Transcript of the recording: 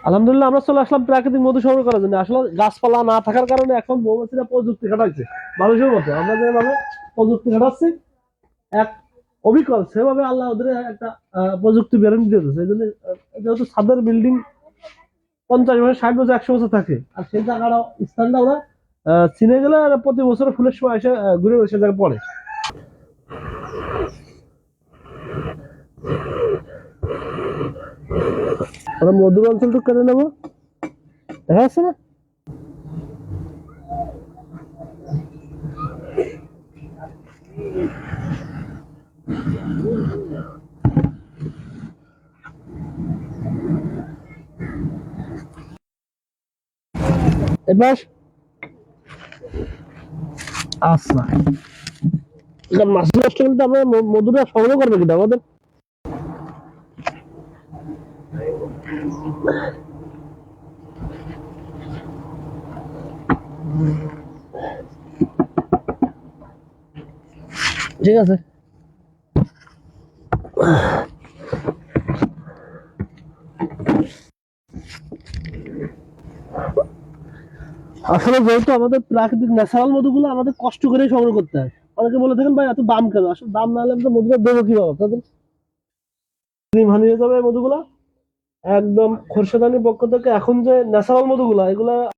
আলহামদুলিল্লাহ আমরা চলে আসলাম প্রাকৃতিক মধু সংগ্রহ করার জন্য। আসলে গাছপালা না থাকার কারণে এখন মৌমাছিরা প্রযুক্তি খাটাচ্ছে মানুষের মতো। আমরা যেভাবে প্রযুক্তি খাটাচ্ছি এক অবিকল সেভাবে আল্লাহ ওদের একটা প্রযুক্তি বেরোনি দিয়ে দিচ্ছে। এই জন্য যেহেতু ছাদের বিল্ডিং 50 বছর, 60 বছর, 100 বছর থাকে, আর সেই জায়গাটা স্থানটা ওরা চিনে গেলে আর প্রতি বছর ফুলের সময় এসে ঘুরে সে জায়গায় পড়ে। আমরা মধুর অঞ্চলটুকু কেটে নেবো, দেখা যাচ্ছে না? এবার আচ্ছা, এটা মাছ নষ্ট করতে আমরা মধুটা সংগ্রহ করবে কিন্তু আমাদের। ঠিক আছে, আসলে যেহেতু আমাদের প্রাকৃতিক ন্যাচারাল মধুগুলো আমাদের কষ্ট করে সংগ্রহ করতে হয়। অনেকে বলে থাকেন ভাই এত দাম কেন? আসলে দাম না হলে আমরা মধুটা দেবো কিভাবে আপনাদের? ক্রিম হানিয়ে যাবে মধুগুলা একদম। খোরশেদানির পক্ষ থেকে এখন যে ন্যাচারাল মধুগুলা এগুলা